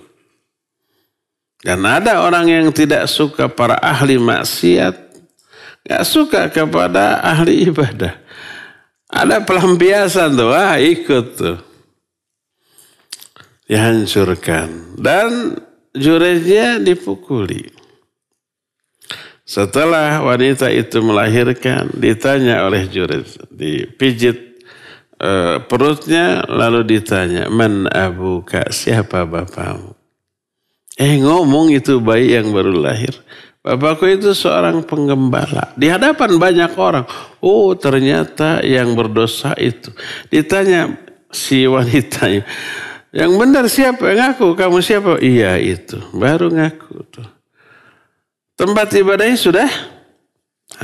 Dan ada orang yang tidak suka para ahli maksiat. Gak suka kepada ahli ibadah. Ada pelampiasan tuh, ikut tuh. Dihancurkan. Dan Jurayjnya dipukuli. Setelah wanita itu melahirkan, ditanya oleh Jurayj, dipijit perutnya, lalu ditanya, man abuka, siapa bapakmu? Ngomong itu bayi yang baru lahir. Bapakku itu seorang penggembala. Di hadapan banyak orang, oh ternyata yang berdosa itu. Ditanya si wanitanya, yang benar siapa? Ngaku, kamu siapa? Iya itu, baru ngaku tuh. Tempat ibadahnya sudah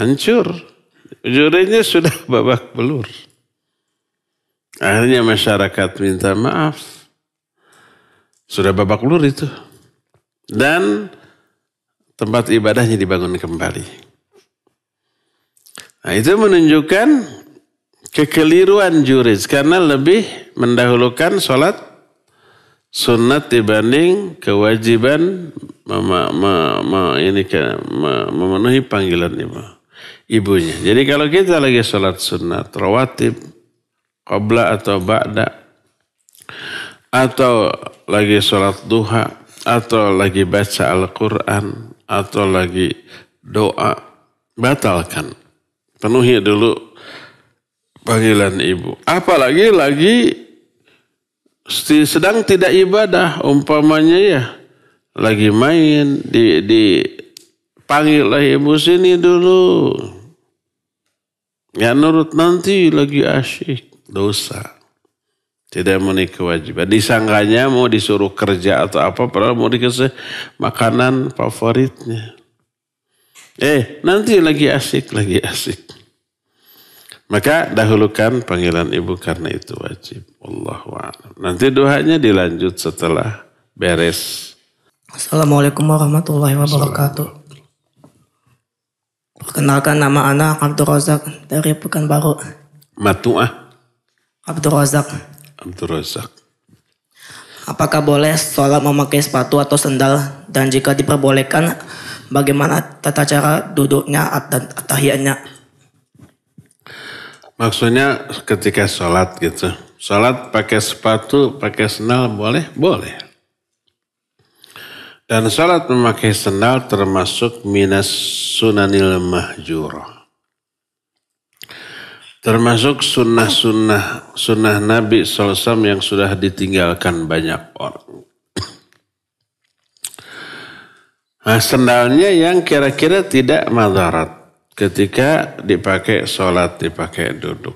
hancur. Jurayjnya sudah babak belur. Akhirnya masyarakat minta maaf. Sudah babak belur itu. Dan tempat ibadahnya dibangun kembali. Nah, itu menunjukkan kekeliruan Jurayj. Karena lebih mendahulukan sholat sunat dibanding kewajiban memenuhi panggilan ibunya. Jadi kalau kita lagi sholat sunat, rawatib, qabla atau ba'da, atau lagi sholat duha, atau lagi baca Al-Quran, atau lagi doa, batalkan. Penuhi dulu panggilan ibu. Apalagi lagi sedang tidak ibadah, umpamanya ya, lagi main, dipanggil lah ibu sini dulu. Ya nurut nanti lagi asyik, dosa. Tidak memenuhi kewajiban. Disangkanya mau disuruh kerja atau apa, padahal mau dikasih makanan favoritnya. Nanti lagi asik. Maka dahulukan panggilan ibu karena itu wajib. Wallahu a'lam. Nanti doanya dilanjut setelah beres. Assalamualaikum warahmatullahi wabarakatuh. Perkenalkan, nama anak Abdul Razak dari Pekanbaru. Matu'ah? Abdul Razak. Apakah boleh sholat memakai sepatu atau sendal? Dan jika diperbolehkan, bagaimana tata cara duduknya dan tahiyatnya? Maksudnya ketika sholat gitu. Sholat pakai sepatu, pakai sendal boleh? Boleh. Dan sholat memakai sendal termasuk minas sunanil mahjurah. Termasuk sunnah Nabi SAW yang sudah ditinggalkan banyak orang. Nah, sendalnya yang kira-kira tidak madarat ketika dipakai sholat, dipakai duduk.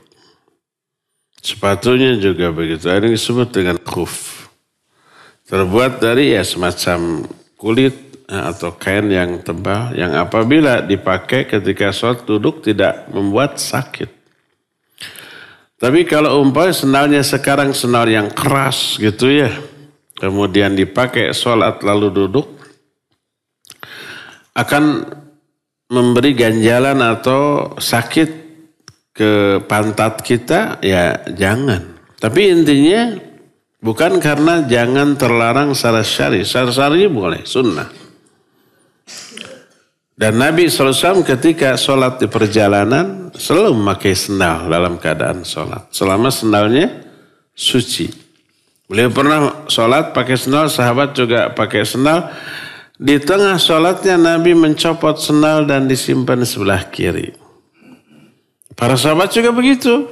Sepatunya juga begitu. Ini disebut dengan khuf. Terbuat dari semacam kulit atau kain yang tebal, yang apabila dipakai ketika sholat duduk tidak membuat sakit. Tapi kalau umpamanya sendalnya sekarang sendal yang keras gitu ya, kemudian dipakai sholat lalu duduk, akan memberi ganjalan atau sakit ke pantat kita, ya jangan. Tapi intinya bukan karena jangan terlarang secara syar'i. Secara syar'i boleh, sunnah. Dan Nabi SAW ketika sholat di perjalanan selalu memakai sendal dalam keadaan sholat. Selama sendalnya suci. Beliau pernah sholat pakai sendal, sahabat juga pakai sendal. Di tengah sholatnya Nabi mencopot sendal dan disimpan di sebelah kiri. Para sahabat juga begitu.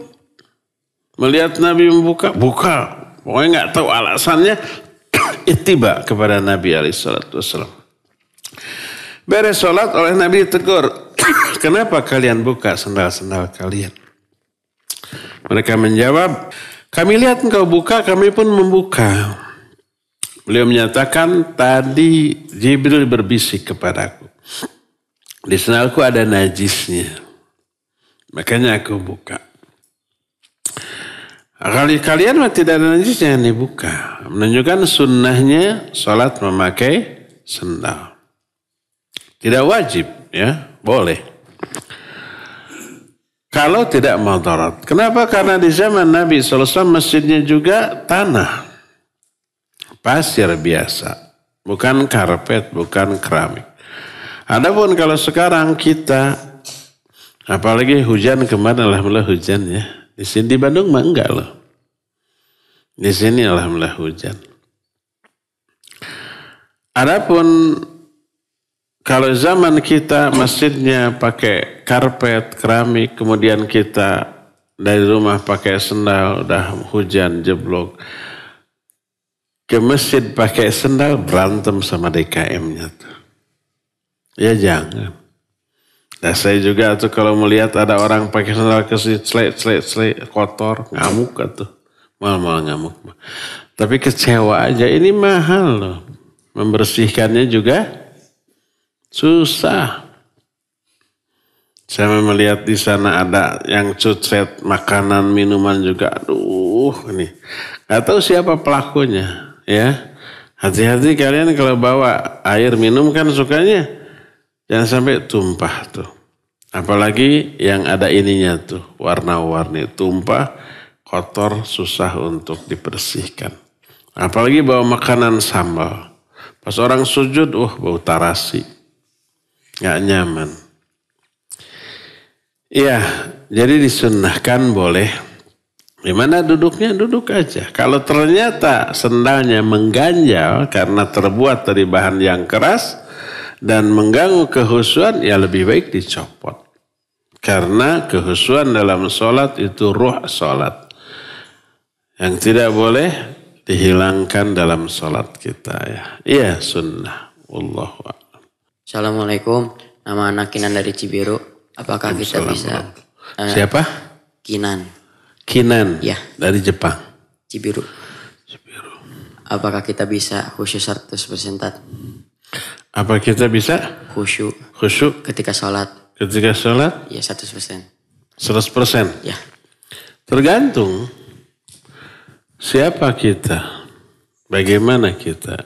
Melihat Nabi membuka, buka. Pokoknya nggak tahu alasannya. Ittiba kepada Nabi SAW. Beres sholat oleh Nabi ditegur. Kenapa kalian buka sendal-sendal kalian? Mereka menjawab, kami lihat engkau buka, kami pun membuka. Beliau menyatakan, tadi Jibril berbisik kepadaku. Di sendalku ada najisnya. Makanya aku buka. Kalian tidak ada najisnya yang dibuka. Menunjukkan sunnahnya sholat memakai sendal. Tidak wajib, ya, boleh. Kalau tidak madarat. Kenapa? Karena di zaman Nabi SAW masjidnya juga tanah. Pasir biasa. Bukan karpet, bukan keramik. Adapun kalau sekarang kita, apalagi hujan kemarin, alhamdulillah hujan ya. Di sini di Bandung mah enggak loh. Di sini alhamdulillah hujan. Adapun kalau zaman kita masjidnya pakai karpet, keramik, kemudian kita dari rumah pakai sendal, udah hujan jeblok. Ke masjid pakai sendal berantem sama DKM-nya tuh. Ya jangan. Nah saya juga tuh kalau melihat ada orang pakai sendal ke sini, selek, kotor, ngamuk tuh. Mal ngamuk. Tapi kecewa aja, ini mahal loh. Membersihkannya juga susah. Saya melihat di sana ada yang cucet makanan, minuman juga. Aduh, ini. Gak tahu siapa pelakunya. Ya, hati-hati kalian kalau bawa air minum kan sukanya jangan sampai tumpah tuh. Apalagi yang ada ininya tuh, warna-warni tumpah, kotor, susah untuk dibersihkan. Apalagi bawa makanan sambal. Pas orang sujud, bau tarasi. Gak nyaman. Iya, jadi disunnahkan boleh. Gimana duduknya? Duduk aja. Kalau ternyata sendalnya mengganjal karena terbuat dari bahan yang keras dan mengganggu kehusuan, ya lebih baik dicopot. Karena kehusuan dalam sholat itu ruh sholat. Yang tidak boleh dihilangkan dalam sholat kita ya. Iya sunnah. Wallahu a'lam. Assalamualaikum. Nama anak Kinan dari Cibiru. Apakah kita bisa... Siapa? Kinan. Kinan ya. Dari Jepang. Cibiru. Apakah kita bisa khusyuk 100%? Apa kita bisa? Khusyuk. Khusyuk? Ketika sholat. Ketika sholat? Ya 100%. 100%? Ya. Tergantung. Siapa kita? Bagaimana kita?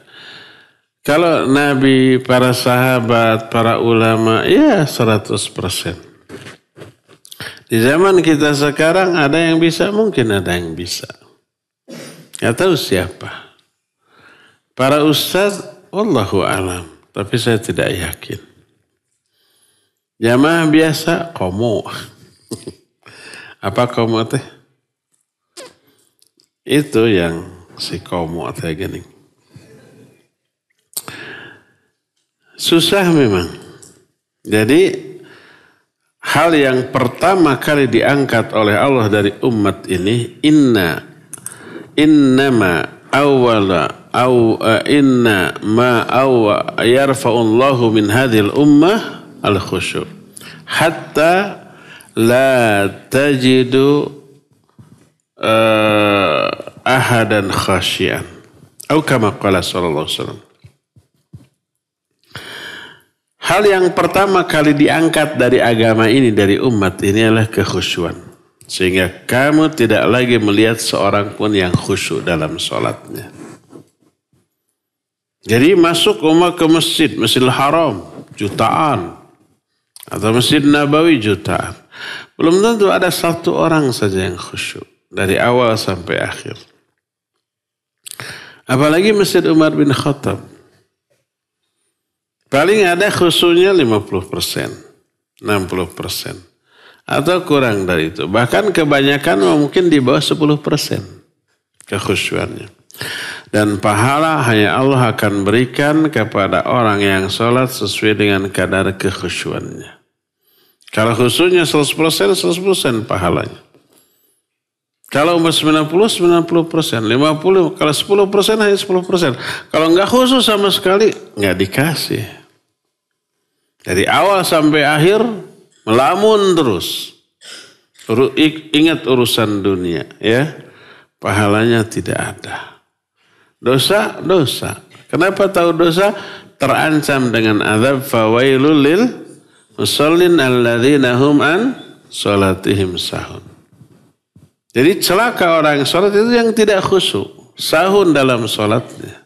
Kalau Nabi, para sahabat, para ulama, ya 100%. Di zaman kita sekarang ada yang bisa, mungkin ada yang bisa. Gak tahu siapa. Para ustaz, wallahu alam. Tapi saya tidak yakin. Jamaah biasa, komo. Apa komo teh? Itu yang si komo teh gini. Susah memang. Jadi hal yang pertama kali diangkat oleh Allah dari umat ini, yarfa'ullahu min hadhil ummah al-khusyuk hatta la tajidu ahadan khasyian atau kama qala sallallahu alaihi wasallam. Hal yang pertama kali diangkat dari agama ini, dari umat ini adalah kekhusyuan. Sehingga kamu tidak lagi melihat seorang pun yang khusyuk dalam sholatnya. Jadi masuk umat ke masjid, Masjidil Haram, jutaan. Atau Masjid Nabawi, jutaan. Belum tentu ada satu orang saja yang khusyuk. Dari awal sampai akhir. Apalagi Masjid Umar bin Khattab. Paling ada khusyuknya 50%, 60%. Atau kurang dari itu. Bahkan kebanyakan mungkin di bawah 10% kekhusyuannya. Dan pahala hanya Allah akan berikan kepada orang yang sholat sesuai dengan kadar kekhusyuannya. Kalau khusyuknya 100%, 100% pahalanya. Kalau 90%, 50%. Kalau 10% hanya 10%. Kalau enggak khusyuk sama sekali, enggak dikasih. Dari awal sampai akhir, melamun terus. Ingat urusan dunia, ya. Pahalanya tidak ada. Dosa. Kenapa tahu dosa? Terancam dengan azab fawailul lil musallin alladzina hum an salatihim sahun. Jadi celaka orang yang salat itu yang tidak khusyuk. Sahun dalam salatnya.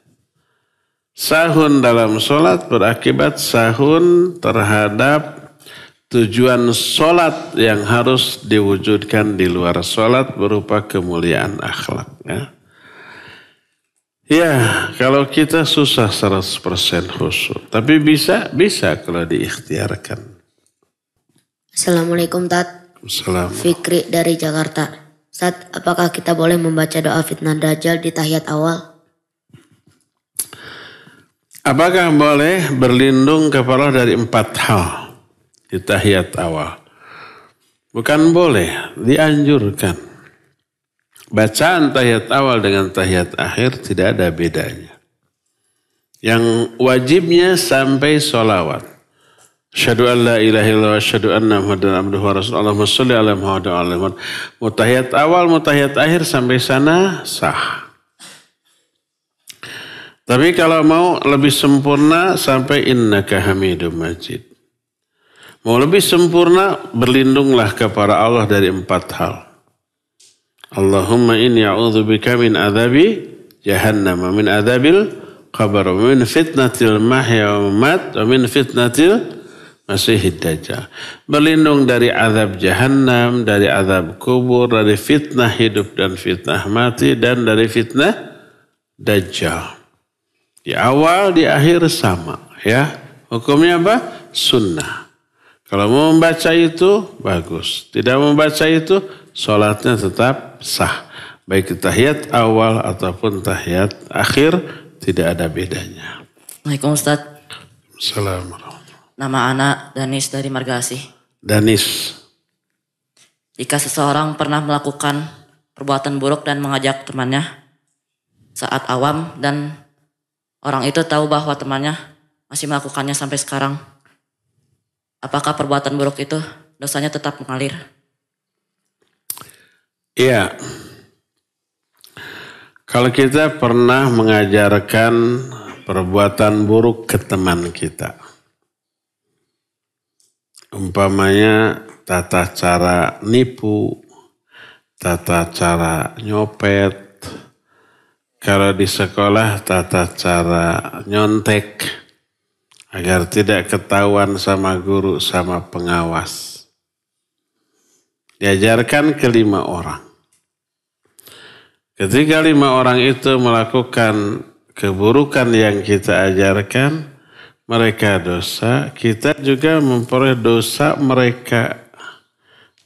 Sahun dalam salat berakibat sahun terhadap tujuan salat yang harus diwujudkan di luar salat berupa kemuliaan akhlak. Ya, kalau kita susah 100% khusyuk. Tapi bisa kalau diikhtiarkan. Assalamualaikum Tat. Assalamualaikum. Fikri dari Jakarta. Ustaz, apakah kita boleh membaca doa fitnah Dajjal di tahiyat awal? Apakah boleh berlindung kepada Allah dari 4 hal di tahiyat awal? Bukan boleh, dianjurkan. Bacaan tahiyat awal dengan tahiyat akhir tidak ada bedanya. Yang wajibnya sampai sholawat. Asyhadu an la ilaha illallah wa asyhadu anna Muhammadan abduhu wa rasuluhu. Allahumma sholli ala Muhammad wa ala Muhammad. Tahiyat awal, tahiyat akhir sampai sana sah. Tapi kalau mau lebih sempurna sampai innaka Hamidum Majid. Mau lebih sempurna berlindunglah kepada Allah dari 4 hal. Allahumma inni a'udzubika min adzabi jahannam wa min adzabil qabr wa min fitnatil mahya wa mamat wa min fitnatil masihid dajjal. Berlindung dari azab jahannam, dari azab kubur, dari fitnah hidup dan fitnah mati, dan dari fitnah dajjal. Di awal, di akhir sama, ya. Hukumnya apa? Sunnah. Kalau mau membaca itu bagus, tidak membaca itu sholatnya tetap sah. Baik tahiyat awal ataupun tahiyat akhir tidak ada bedanya. Assalamualaikum Ustaz. Assalamualaikum. Nama anak Danis dari Margasih. Danis. Jika seseorang pernah melakukan perbuatan buruk dan mengajak temannya saat awam dan orang itu tahu bahwa temannya masih melakukannya sampai sekarang, apakah perbuatan buruk itu dosanya tetap mengalir? Iya. Kalau kita pernah mengajarkan perbuatan buruk ke teman kita, umpamanya tata cara nipu, tata cara nyopet, kalau di sekolah tata cara nyontek, agar tidak ketahuan sama guru sama pengawas. Diajarkan ke 5 orang. Ketika 5 orang itu melakukan keburukan yang kita ajarkan, mereka dosa, kita juga memperoleh dosa mereka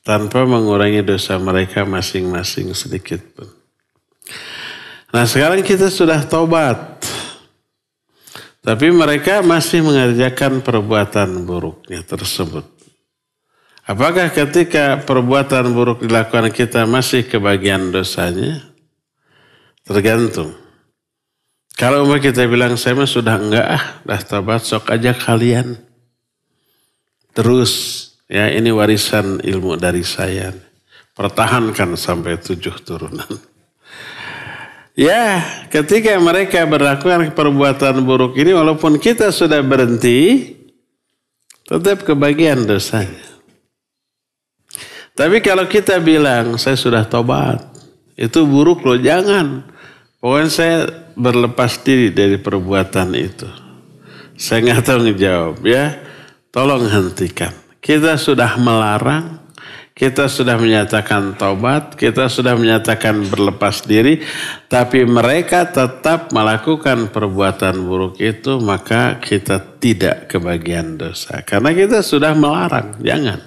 tanpa mengurangi dosa mereka masing-masing sedikit pun. Nah sekarang kita sudah tobat, tapi mereka masih mengerjakan perbuatan buruknya tersebut. Apakah ketika perbuatan buruk dilakukan kita masih kebagian dosanya? Tergantung. Kalau kita bilang saya mah sudah enggak dah tobat, sok aja kalian. Terus ya ini warisan ilmu dari saya. Pertahankan sampai 7 turunan. Ya, ketika mereka melakukan perbuatan buruk ini walaupun kita sudah berhenti, tetap kebagian dosanya. Tapi kalau kita bilang saya sudah tobat, itu buruk loh, jangan. Pokoknya saya berlepas diri dari perbuatan itu. Saya nggak tahu ngejawab ya. Tolong hentikan. Kita sudah melarang, kita sudah menyatakan taubat, kita sudah menyatakan berlepas diri, tapi mereka tetap melakukan perbuatan buruk itu, maka kita tidak kebagian dosa. Karena kita sudah melarang, jangan.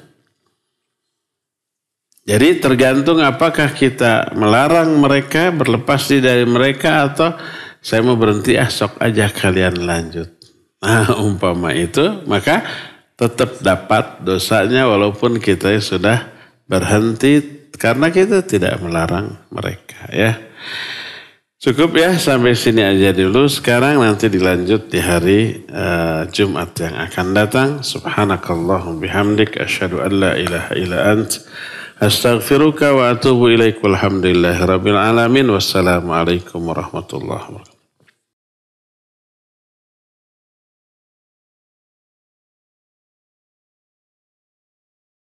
Jadi tergantung apakah kita melarang mereka, berlepas diri dari mereka, atau saya mau berhenti, sok aja kalian lanjut. Nah umpama itu, maka tetap dapat dosanya walaupun kita sudah berhenti karena kita tidak melarang mereka ya. Cukup ya sampai sini aja dulu. Sekarang nanti dilanjut di hari Jumat yang akan datang. Subhanakallahum bihamdik asyhadu an la ilaha illa ant astaghfiruka wa atubu ilaik. Walhamdulillahirabbil alamin. Wassalamualaikum warahmatullahi wabarakatuh.